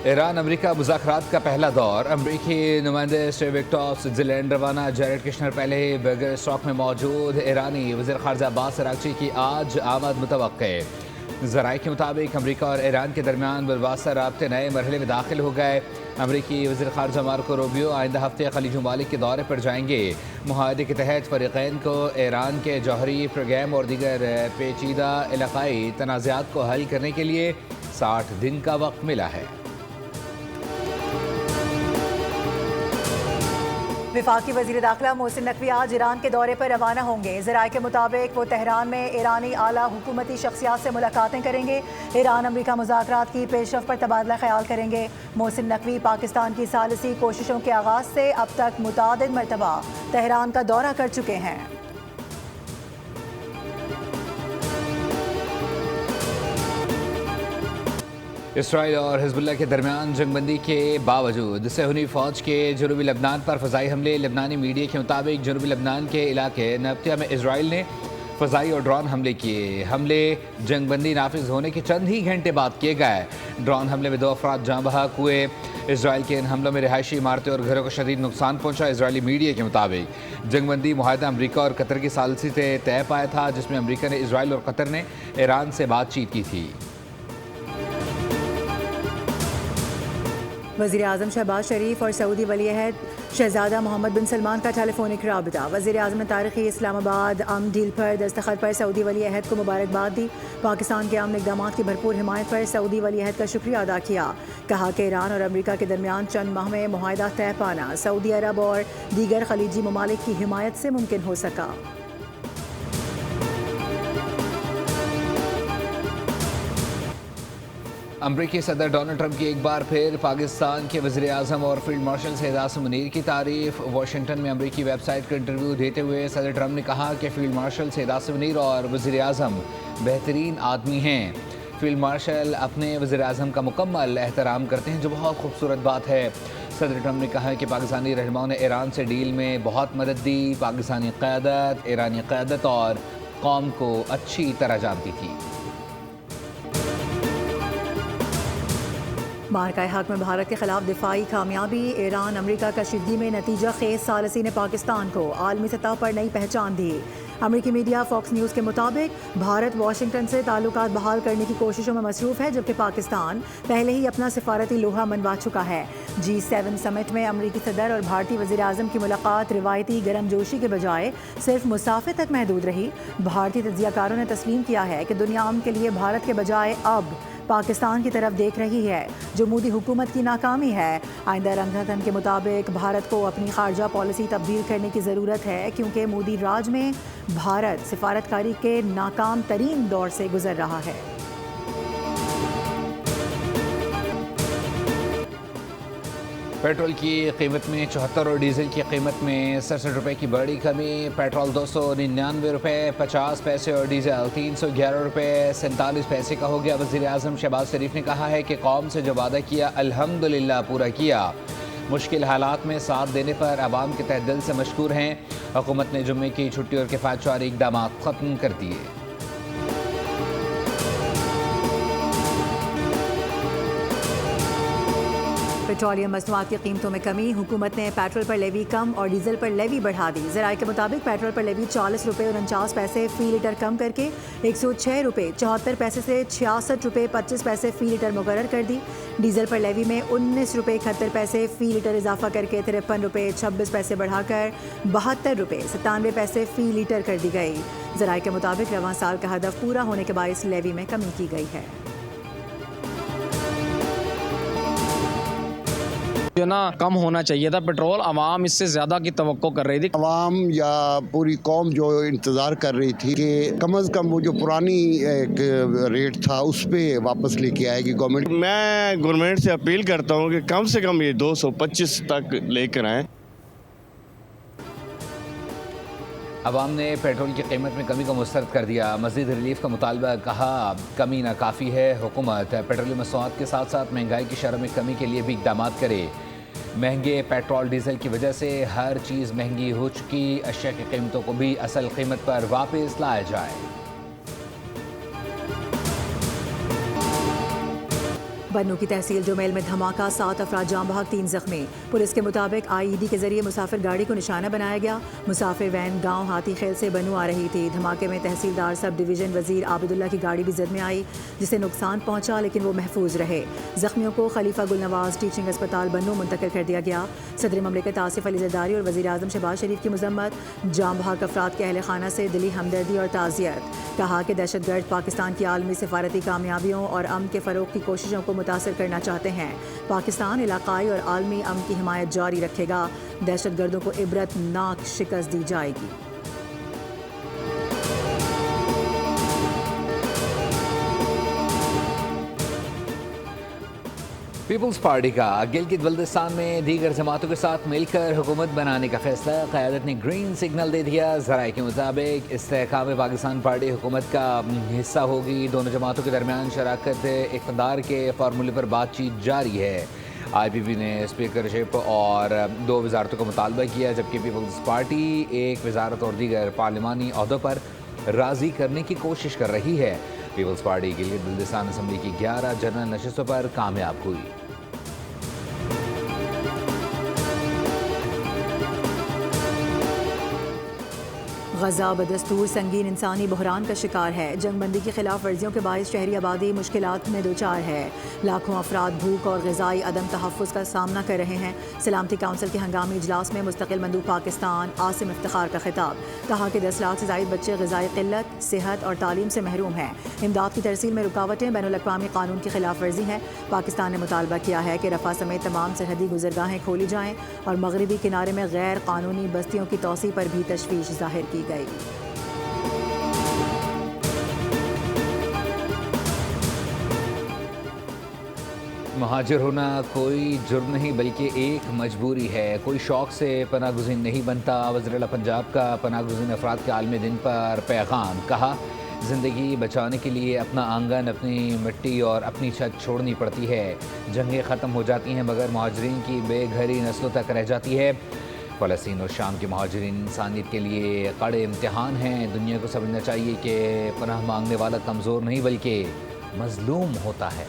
Iran America मुज़ाकरात का पहला दौर। अमरीकी नुमाइंदे स्टीव विक्टॉफ स्विट्ज़रलैंड रवाना। जैरेड कुशनर पहले ही बर्गरस्टॉक में मौजूद। ईरानी वज़ीर ख़ारजा अब्बास अराग़ची की आज आमद मुतवक्के। ज़राए के मुताबिक अमरीका और ईरान के दरमियान बिलवास्ता राब्ते नए मरहले में दाखिल हो गए। अमरीकी वज़ीर ख़ारजा मार्को रूबियो आइंदा हफ्ते खलीज ममालिक के दौरे पर जाएंगे। मुआहदे के तहत फ़रीक़ैन को ईरान के जौहरी प्रोग्राम और दीगर पेचीदा इलाक़ाई तनाज़ात को हल करने के लिए 60 दिन का वक्त मिला है। वफाकी वज़ीर दाखिला मोहसिन नकवी आज ईरान के दौरे पर रवाना होंगे। ज़राए के मुताबिक वो तेहरान में ईरानी आला हुकूमती शख्सियात से मुलाकातें करेंगे। ईरान अमरीका मुज़ाकरात की पेशरफ पर तबादला ख्याल करेंगे। मोहसिन नकवी पाकिस्तान की सालिसी कोशिशों के आगाज़ से अब तक मुतादिद मरतबा तेहरान का दौरा कर चुके हैं। इसराइल और हिजबुल्लाह के दरमियान जंगबंदी के बावजूद सहूनी फ़ौज के जनूबी लबनान पर फ़ज़ाई हमले। लबनानी मीडिया के मुताबिक जनूबी लबनान के इलाके नब्तिया में इसराइल ने फ़ज़ाई और ड्रोन हमले किए। हमले जंगबंदी नाफिज होने के चंद ही घंटे बाद किए गए। ड्रोन हमले में 2 अफराद जाँ बहक हुए। इसराइल के इन हमलों में रिहायशी इमारतें और घरों को शदीद नुकसान पहुंचा। इसराइली मीडिया के मुताबिक जंगबंदी मुआहदा अमरीका और कतर की सालिसी से तय पाया था, जिसमें अमरीका ने इसराइल और कतर ने ईरान से बातचीत की थी। वज़ीर आज़म शहबाज शरीफ और सऊदी वली-ए-अहद शहजादा मोहम्मद बिन सलमान का टेलीफोनिक राबता। वज़ीर आज़म ने तारीख़ी इस्लामाबाद अमन डील पर दस्तखत पर सऊदी वली-ए-अहद को मुबारकबाद दी। पाकिस्तान के अमन इक़दाम की भरपूर हिमायत पर सऊदी वली-ए-अहद का शुक्रिया अदा किया। कहा कि ईरान और अमरीका के दरमियान चंद माह में मुआहदा तय पाना सऊदी अरब और दीगर खलीजी ममालिक की हिमायत से मुमकिन हो सका। अमरीकी सदर डोनाल्ड ट्रंप की एक बार फिर पाकिस्तान के वज़ीर आज़म और फील्ड मार्शल सैयद आसिम मुनीर की तारीफ। वाशिंगटन में अमरीकी वेबसाइट का इंटरव्यू देते हुए सदर ट्रंप ने कहा कि फील्ड मार्शल सैयद आसिम मुनीर और वज़ीर आज़म बेहतरीन आदमी हैं। फील्ड मार्शल अपने वज़ीर आज़म का मुकम्मल एहतराम करते हैं, जो बहुत खूबसूरत बात है। सदर ट्रंप ने कहा कि पाकिस्तानी रहनुमाओं ने ईरान से डील में बहुत मदद दी। पाकिस्तानी क़यादत ईरानी क़यादत और कौम को अच्छी तरह जानती थी। मार्का हक में भारत के खिलाफ दिफाई कामयाबी। ईरान अमरीका कशीदगी में नतीजा खेज सालिसी ने पाकिस्तान को आलमी सतह पर नई पहचान दी। अमरीकी मीडिया फॉक्स न्यूज़ के मुताबिक भारत वाशिंगटन से ताल्लुकात बहाल करने की कोशिशों में मसरूफ़ है, जबकि पाकिस्तान पहले ही अपना सिफारती लोहा मनवा चुका है। G7 समिट में अमरीकी सदर और भारतीय वज़ीर आज़म की मुलाकात रिवायती गर्मजोशी के बजाय सिर्फ मुसाफे तक महदूद रही। भारतीय तज्ज़ियाकारों ने तस्लीम किया है कि दुनिया अमन के लिए भारत के बजाय अब पाकिस्तान की तरफ देख रही है, जो मोदी हुकूमत की नाकामी है। आइंदा रंगतन के मुताबिक भारत को अपनी खारजा पॉलिसी तब्दील करने की ज़रूरत है, क्योंकि मोदी राज में भारत सिफारतकारी के नाकाम तरीन दौर से गुजर रहा है। पेट्रोल की कीमत में 74 और डीजल की कीमत में 67 रुपये की बड़ी कमी। पेट्रोल 299 रुपये 50 पैसे और डीजल 311 रुपये 47 पैसे का हो गया। वज़ीर आज़म शहबाज शरीफ ने कहा है कि कौम से जो वादा किया अल्हम्दुलिल्लाह पूरा किया। मुश्किल हालात में साथ देने पर आवाम के तहे दिल से मशकूर हैं। हुकूमत ने जुम्मे की छुट्टी और किफ़ायतशारी इक़दाम ख़त्म कर दिए। पेट्रोलियम मसनूआत की कीमतों में कमी। हुकूमत ने पेट्रोल पर लेवी कम और डीजल पर लेवी बढ़ा दी। ज़राए के मुताबिक पेट्रोल पर लेवी 40 रुपये और 49 पैसे फ़ी लीटर कम करके 106 रुपये 74 पैसे से 66 रुपये 25 पैसे फ़ी लीटर मुकर्रर कर दी। डीजल पर लेवी में 19 रुपये 71 पैसे फ़ी लीटर इजाफा करके 53 रुपये 26 पैसे बढ़ाकर 72 रुपये 97 पैसे फ़ी लीटर कर दी गई। ज़राए के मुताबिक रवां साल का हदफ पूरा होने के बायस लेवी में कमी की गई है। जो ना कम होना चाहिए था पेट्रोल, आवाम इससे ज़्यादा की तवक्को कर रही थी। आवाम या पूरी कौम जो इंतज़ार कर रही थी कि कम अज़ कम वो जो पुरानी एक रेट था उस पर वापस लेके आएगी गवर्नमेंट। मैं गवर्नमेंट से अपील करता हूँ कि कम से कम ये 225 तक लेकर आएँ। अवाम ने पेट्रोल की कीमत में कमी को मुस्तरद कर दिया। मज़ीद रिलीफ का मुतालबा। कहा कमी नाकाफ़ी है, हुकूमत पेट्रोलियम मसनूआत के साथ साथ महंगाई की शरह में कमी के लिए भी इक़दाम करे। महंगे पेट्रोल डीजल की वजह से हर चीज़ महंगी हो चुकी। अशिया की कीमतों को भी असल कीमत पर वापस लाया जाए। बन्नू की तहसील जुमेल में धमाका, 7 अफराद जाम बहक, 3 जख्मी। पुलिस के मुताबिक IED के जरिए मुसाफिर गाड़ी को निशाना बनाया गया। मुसाफिर वैन गांव हाथी खेल से बन्नू आ रही थी। धमाके में तहसीलदार सब डिवीजन वजीर आबिदुल्ला की गाड़ी भी जद में आई, जिसे नुकसान पहुंचा, लेकिन वो महफूज रहे। जख्मियों को खलीफा गुलनवाज टीचिंग अस्पताल बन्नू मुंतकिल कर दिया गया। सदर ममलिकत आसिफ अली जरदारी और वज़ीर आज़म शहबाज शरीफ की मजम्मत। जाम बहक अफराद के अहल खाना से दिली हमदर्दी और ताज़ियत। कहा कि दहशतगर्द पाकिस्तान की आलमी सिफारती कामयाबियों और अमन के फ़रोग की कोशिशों को मुतासर करना चाहते हैं। पाकिस्तान इलाकाई और आलमी अमन की हिमायत जारी रखेगा। दहशतगर्दों को इबरतनाक शिकस्त दी जाएगी। पीपल्स पार्टी का गिलगित बल्तिस्तान में दीगर जमातों के साथ मिलकर हुकूमत बनाने का फैसला, क़यादत ने ग्रीन सिग्नल दे दिया। ज़राए के मुताबिक इस्तेहकाम पाकिस्तान पार्टी हुकूमत का हिस्सा होगी। दोनों जमातों के दरमियान शराकत इक़्तिदार के फार्मूले पर बातचीत जारी है। IPP ने स्पीकरशिप और 2 वजारतों का मुतालबा किया, जबकि पीपल्स पार्टी एक वजारत और दीगर पार्लिमानी अहदों पर राज़ी करने की कोशिश कर रही है। Peoples party Gilgit Baltistan assembly की 11 जनरल नशिस्तों पर कामयाब हुई। गजा बदस्तूर संगीन इंसानी बहरान का शिकार है। जंगबंदी की खिलाफ वर्जियों के बायस शहरी आबादी मुश्किलात में दो चार है। लाखों अफराद भूख और ग़िज़ाई अदम तहफ़्फ़ुज़ का सामना कर रहे हैं। सलामती काउंसिल के हंगामी इजलास में मुस्तकिल मंदूब पाकिस्तान आसिम इफ्तिखार का खिताब। कहा कि 10 लाख से ज़ायद बच्चे ग़िज़ाई क़िल्लत, सेहत और तालीम से महरूम हैं। इमदाद की तरसील में रुकावटें बैनुल-अक़वामी कानून की खिलाफ वर्जी हैं। पाकिस्तान ने मुतालबा किया है कि रफ़ा समेत तमाम सरहदी गुज़रगाहें खोली जाएँ और मगरबी किनारे में गैर कानूनी बस्तियों की तोसी पर भी तशवीश ज़ाहिर की गई। महाजिर होना कोई जुर्म नहीं बल्कि एक मजबूरी है। कोई शौक़ से पनागुज़ीन नहीं बनता। वज़ीर पंजाब का पनागुज़ीन अफराद के आलमी दिन पर पैगाम। कहा, ज़िंदगी बचाने के लिए अपना आंगन, अपनी मिट्टी और अपनी छत छोड़नी पड़ती है। जंगें ख़त्म हो जाती हैं मगर महाजरीन की बेघरी नस्लों तक रह जाती है। फ़लस्तीन और शाम के महाजरीन इंसानियत के लिए कड़े इम्तिहान हैं। दुनिया को समझना चाहिए कि पनाह मांगने वाला कमज़ोर नहीं बल्कि मज़लूम होता है।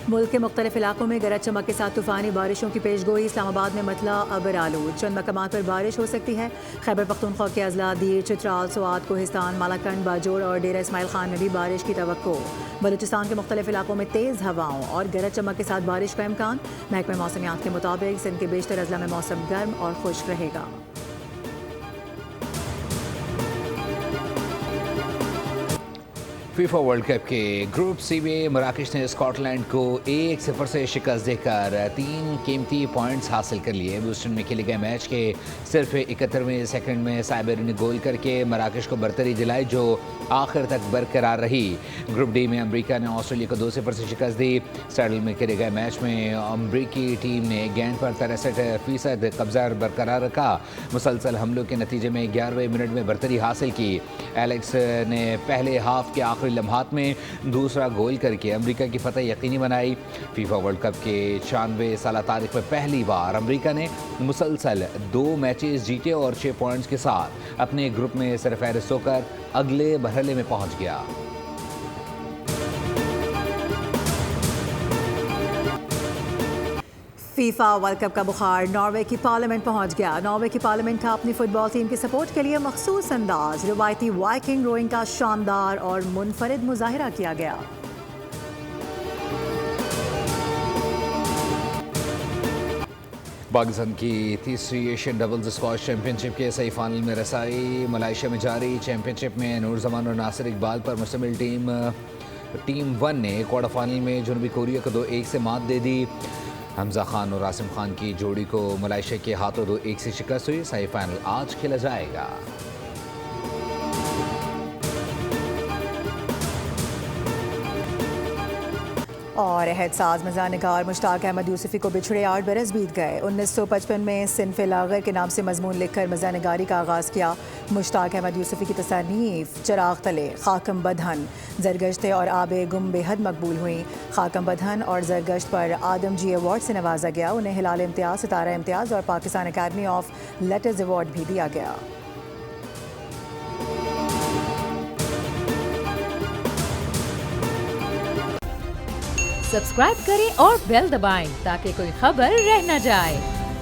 मुल्क के मुख्तलिफ इलाकों में गरज चमक के साथ तूफ़ानी बारिशों की पेशगोई। इस्लामाबाद में मतला अबर आलूद, चंद मकामात पर बारिश हो सकती है। खैबर पख्तूनख्वा के अजला दीर, चित्राल, स्वात, कोहिस्तान, मालाकंड, बाजोड़ और डेरा इस्माइल खान में भी बारिश की तवक्को। बलूचिस्तान के मुख्तलिफ इलाकों में तेज़ हवाओं और गरज चमक के साथ बारिश का इम्कान। महकमे मौसमियात के मुताबिक सिंध के बेशतर अजला में मौसम गर्म और खुश्क रहेगा। फीफा वर्ल्ड कप के ग्रुप सी में मराकश ने स्कॉटलैंड को 1-0 से शिकस्त देकर 3 कीमती पॉइंट्स हासिल कर लिए। ह्यूस्टन में खेले गए मैच के सिर्फ 71वें सेकंड में साइबर ने गोल करके मराकश को बरतरी दिलाई, जो आखिर तक बरकरार रही। ग्रुप डी में अमरीका ने ऑस्ट्रेलिया को 2-0 से शिकस्त दी। सैडल में खेले गए मैच में अमरीकी टीम ने गेंद पर 63% कब्जा बरकरार रखा। मुसलसल हमलों के नतीजे में 11वें मिनट में बरतरी हासिल की। एलेक्स ने पहले हाफ के आखिरी लम्हात में दूसरा गोल करके अमेरिका की फतह यकीनी बनाई। फीफा वर्ल्ड कप के 96 साल तारीख में पहली बार अमेरिका ने मुसलसल 2 मैचेस जीते और 6 पॉइंट्स के साथ अपने ग्रुप में सरफहरिस्त होकर अगले मरहले में पहुंच गया। फीफा वर्ल्ड कप का बुखार नॉर्वे की पार्लियामेंट पहुंच गया। नॉर्वे की पार्लियामेंट का अपनी फुटबॉल टीम की सपोर्ट के लिए मखसूस अंदाज, रिवायती वाइकिंग रोइंग का शानदार और मुनफरिद मुजाहिरा किया गया। पाकिस्तान की तीसरी एशियन डबल्स स्क्वॉश चैंपियनशिप के सही फाइनल में रसाई। मलेशिया में जारी चैंपियनशिप में नूर जमान और नासिर इकबाल पर मुश्तमिल टीम 1 ने क्वार्टर फाइनल में जनूबी कोरिया को 2-1 से मात दे दी। हमजा खान और आसिम खान की जोड़ी को मलेशिया के हाथों 2-1 से शिकस्त हुई। सेमीफाइनल आज खेला जाएगा। और एहतसाज मज़ानिगार मुश्ताक अहमद यूसुफ़ी को बिछड़े 8 बरस बीत गए। 1955 में सिन्फ़े लाग़र के नाम से मजमून लिखकर मज़ानिगारी का आगाज़ किया। मुश्ताक अहमद यूसुफ़ी की तसानीफ़ चराग़ तले, खाकम बदहन, ज़रगश्ते और आबे गुम बेहद मकबूल हुई। खाकम बदहन और ज़रगश्त पर आदमजी अवार्ड से नवाजा गया। उन्हें हिलाल इम्तियाज़, सितारा इम्तियाज़ और पाकिस्तान अकादमी ऑफ लेटर्स अवार्ड भी दिया गया। सब्सक्राइब करें और बेल दबाएं ताकि कोई खबर रह न जाए।